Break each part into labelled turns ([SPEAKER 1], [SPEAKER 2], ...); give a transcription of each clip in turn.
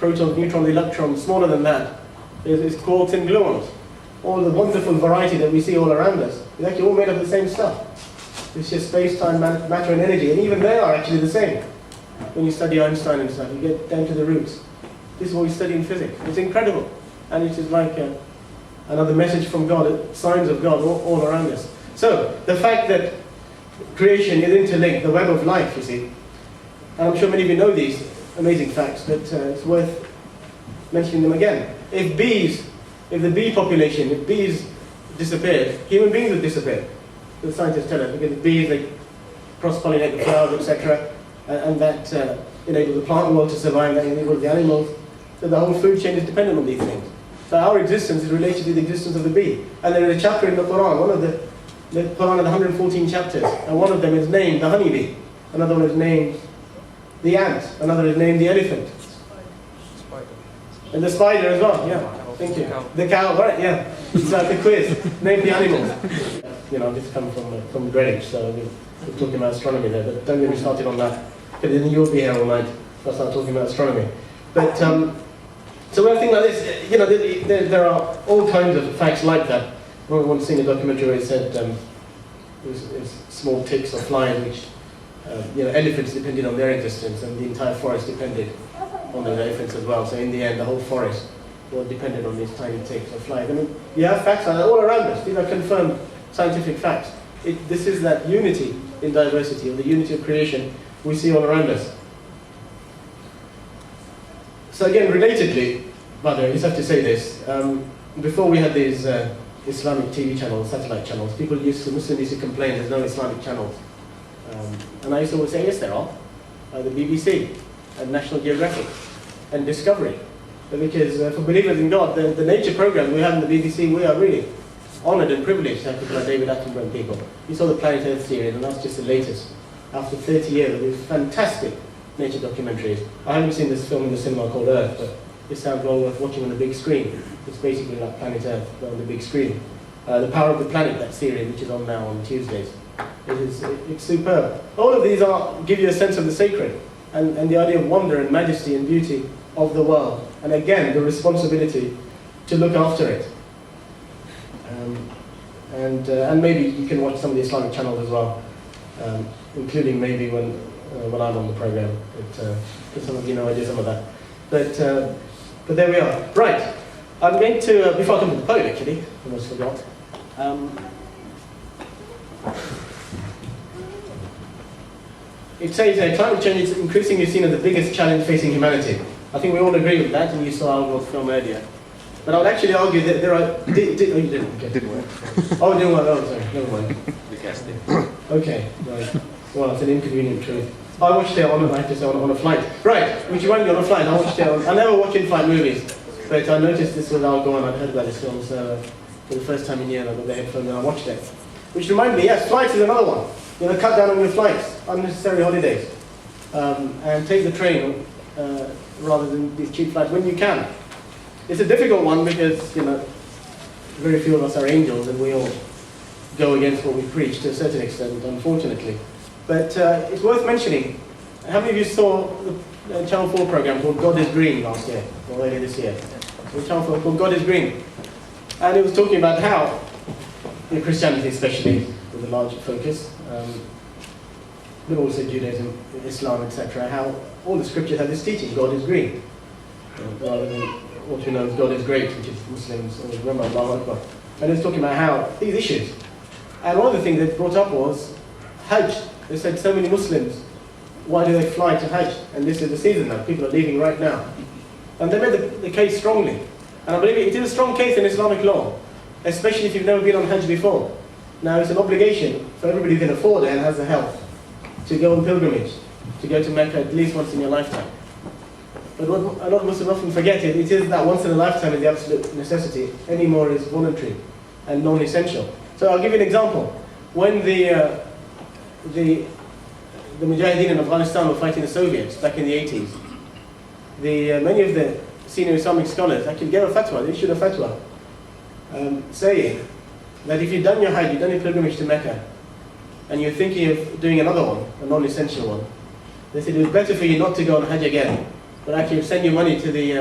[SPEAKER 1] protons, neutrons, electrons, smaller than that is quarks and gluons. All the wonderful variety that we see all around us is actually all made of the same stuff. It's just space-time, matter and energy, and even they are actually the same. When you study Einstein and stuff, you get down to the roots. This is what we study in physics. It's incredible. And it is like another message from God, signs of God all around us. So, the fact that creation is interlinked, the web of life, you see. And I'm sure many of you know these amazing facts, but it's worth mentioning them again. If the bee population, if bees disappeared, human beings would disappear. The scientists tell us, because bees, they cross-pollinate the flowers, etc., and that enables the plant world to survive, that enables the animals. So the whole food chain is dependent on these things. So our existence is related to the existence of the bee. And there is a chapter in the Quran, the Quran has 114 chapters, and one of them is named the honeybee, another one is named the ant, another is named the elephant. Spider. And the spider as well, yeah. Thank you. The cow, right, yeah. It's like the quiz. Name the animals. You know, I've just come from Greenwich, so we're talking about astronomy there, but don't get me started on that. Because then you'll be here all night if I start talking about astronomy. But, so when I think like this, you know, there are all kinds of facts like that. I once seen a documentary where it said it was small ticks or flies, which, you know, elephants depended on their existence, and the entire forest depended on those elephants as well. So in the end, the whole forest was dependent on these tiny ticks or flies. I mean, you have facts like that all around us. These are confirmed scientific facts. This is that unity in diversity, or the unity of creation we see all around us. So again, relatedly, by the way, I just have to say this. Before we had these Islamic TV channels, satellite channels, Muslims used to complain there's no Islamic channels. And I used to always say, yes, there are. The BBC, and National Geographic, and Discovery. Because for believers in God, the nature program we have in the BBC, we are really honoured and privileged to have people like David Attenborough and people. You saw the Planet Earth series, and that's just the latest. After 30 years of these fantastic nature documentaries. I haven't seen this film in the cinema called Earth, but it sounds well worth watching on the big screen. It's basically like Planet Earth, but on the big screen. The Power of the Planet, that series, which is on now on Tuesdays. It's superb. All of these give you a sense of the sacred, and the idea of wonder and majesty and beauty of the world. And again, the responsibility to look after it. And maybe you can watch some of the Islamic channels as well, including maybe when I'm on the program. But some of you know I do some of that. But there we are. Right. I'm going to, before I come to the poem actually, I almost forgot. It says climate change is increasingly seen as the biggest challenge facing humanity. I think we all agree with that, and you saw our film earlier. But I would actually argue that there are... oh, you didn't? Okay. Didn't work. Oh, it didn't work. Oh, sorry. Never mind.
[SPEAKER 2] The cast did.
[SPEAKER 1] Okay, right. Well, it's an inconvenient truth. I watched it on a flight. Right, which won't be on a flight. I watched it on... I never watch in-flight movies. But I noticed this was Al Gore, and I'd heard about this film, so for the first time in years I got the headphones and I watched it. Which reminded me, yes, flights is another one. You know, cut down on your flights, unnecessary holidays. And take the train rather than these cheap flights when you can. It's a difficult one because, you know, very few of us are angels and we all go against what we preach to a certain extent, unfortunately. But it's worth mentioning. How many of you saw the Channel 4 program called God is Green last year, or earlier this year? The Channel 4 called God is Green. And it was talking about how, in Christianity especially, with a large focus, but also Judaism, Islam, etc., how all the scriptures have this teaching, God is green. Rather than what we know as God is great, which is Muslims always remember Allahu Akbar. And it's talking about how these issues. And one of the things they brought up was Hajj. They said so many Muslims, why do they fly to Hajj? And this is the season now, people are leaving right now. And they made the case strongly. And I believe it is a strong case in Islamic law, especially if you've never been on Hajj before. Now it's an obligation for everybody who can afford it and has the health to go on pilgrimage, to go to Mecca at least once in your lifetime. But what a lot of Muslims often forget it is that once in a lifetime is the absolute necessity. Any more is voluntary and non-essential. So I'll give you an example. When the Mujahideen in Afghanistan were fighting the Soviets back in the 80s, many of the senior Islamic scholars actually gave a fatwa, they issued a fatwa, saying that if you've done your Hajj, you've done your pilgrimage to Mecca, and you're thinking of doing another one, a non-essential one, they said it was better for you not to go on Hajj again, but actually send your money to the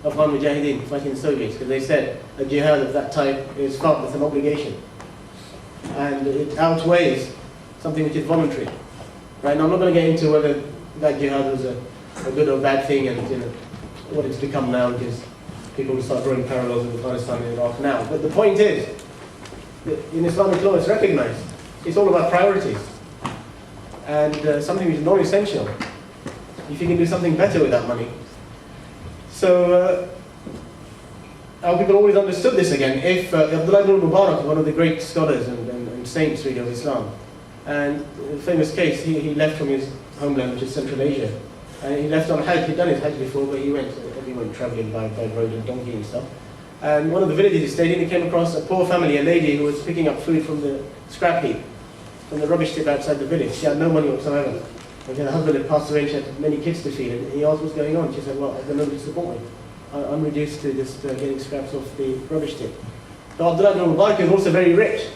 [SPEAKER 1] Afghan Mujahideen fighting the Soviets, because they said a jihad of that type is felt as an obligation. And it outweighs something which is voluntary. Right now, I'm not going to get into whether that jihad was a good or bad thing, and what it's become now, because people will start drawing parallels with Afghanistan and Iraq now. But the point is, that in Islamic law, it's recognized. It's all about priorities. And something which is non-essential, if you can do something better with that money. So, our people always understood this again. If Abdullah ibn Mubarak, one of the great scholars and saints really of Islam, and a famous case, he left from his homeland, which is Central Asia, and he left on Hajj. He'd done his Hajj before, but he went traveling by road and donkey and stuff. And one of the villages he stayed in, he came across a poor family, a lady who was picking up food from the scrap heap, from the rubbish tip outside the village. She had no money whatsoever. And her husband had passed away and she had many kids to feed. And he asked what's going on. She said, well, I've got nobody to support me. I'm reduced to just getting scraps off the rubbish tip. So Abdullah ibn Mubarak was also very rich.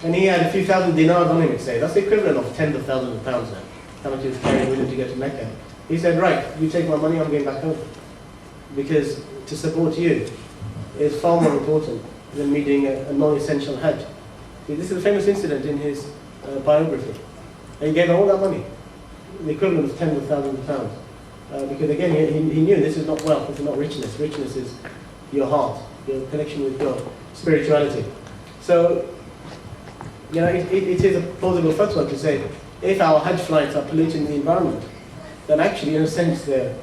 [SPEAKER 1] And he had a few thousand dinars on him, he'd say. That's the equivalent of tens of thousands of pounds now. How much he was carrying with him to go to Mecca. He said, right, you take my money, I'm going back home. Because to support you is far more important than me doing a non-essential Hajj. See, this is a famous incident in his biography. And he gave all that money, the equivalent of tens of thousands of pounds. Because again, he knew this is not wealth, this is not richness. Richness is your heart, your connection with God, spirituality. So, it is a plausible fatwa to say, if our Hajj flights are polluting the environment, then actually, in a sense, they're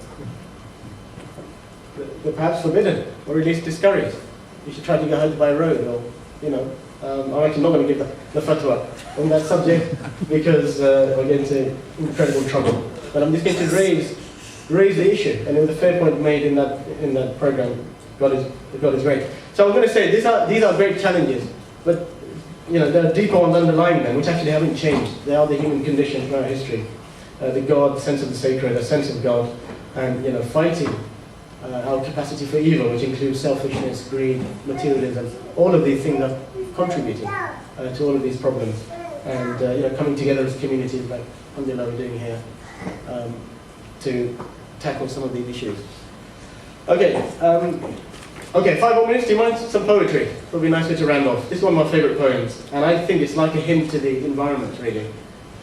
[SPEAKER 1] perhaps forbidden, or at least discouraged. You should try to go Hajj by road, or, I'm actually not going to give the fatwa on that subject, because we're getting into incredible trouble. But I'm just going to raise the issue, and it was a fair point made in that program. God is great. So I'm going to say these are great challenges, but there are deeper ones underlying them, which actually haven't changed. They are the human condition throughout history. The God, sense of the sacred, a sense of God, and fighting our capacity for evil, which includes selfishness, greed, materialism. All of these things are contributing to all of these problems, and coming together as communities, like alhamdulillah we're doing here, to tackle some of these issues. Okay, 5 more minutes. Do you mind some poetry? Probably a nice way to round off. This is one of my favourite poems, and I think it's like a hymn to the environment, really.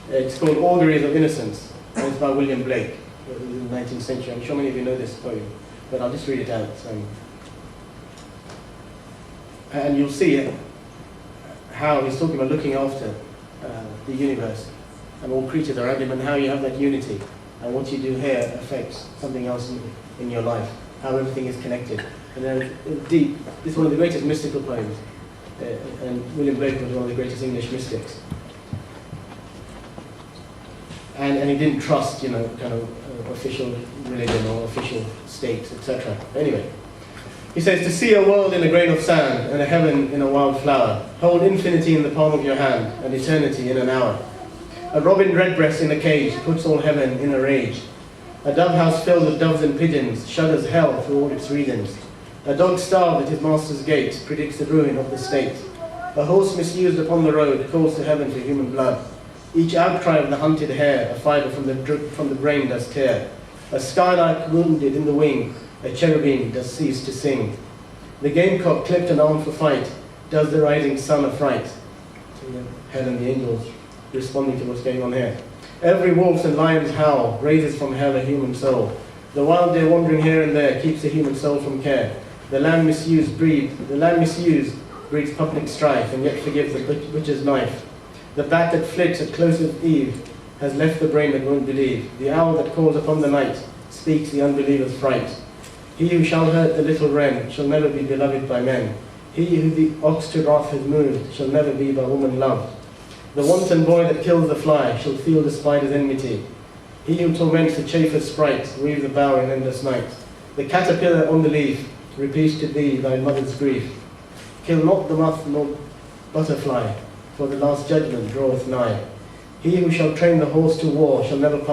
[SPEAKER 1] It's called Auguries of Innocence, and it's by William Blake, in the 19th century. I'm sure many of you know this poem, but I'll just read it out. And you'll see how he's talking about looking after the universe, and all creatures around him, and how you have that unity, and what you do here affects something else in your life, how everything is connected. And then deep, this is one of the greatest mystical poems, and William Blake was one of the greatest English mystics. And he didn't trust, kind of official religion or official states, etc. Anyway, he says, to see a world in a grain of sand and a heaven in a wild flower, hold infinity in the palm of your hand and eternity in an hour. A robin redbreast in a cage puts all heaven in a rage. A dove house filled with doves and pigeons shudders hell through all its regions. A dog starved at his master's gate predicts the ruin of the state. A horse misused upon the road calls to heaven for human blood. Each outcry of the hunted hare a fibre from the brain does tear. A skylark wounded in the wing, a cherubim does cease to sing. The gamecock clipped and armed for fight does the rising sun affright. So hell and the angels responding to what's going on here. Every wolf and lion's howl raises from hell a human soul. The wild deer wandering here and there keeps the human soul from care. The land misused breeds public strife and yet forgives the butcher's knife. The bat that flits at close of eve has left the brain that won't believe. The owl that calls upon the night speaks the unbeliever's fright. He who shall hurt the little wren shall never be beloved by men. He who the ox to wrath has moved shall never be by woman loved. The wanton boy that kills the fly shall feel the spider's enmity. He who torments the chafer's sprite weaves the bower in endless night. The caterpillar on the leaf repeats to thee thy mother's grief. Kill not the moth nor butterfly, for the last judgment draweth nigh. He who shall train the horse to war shall never pass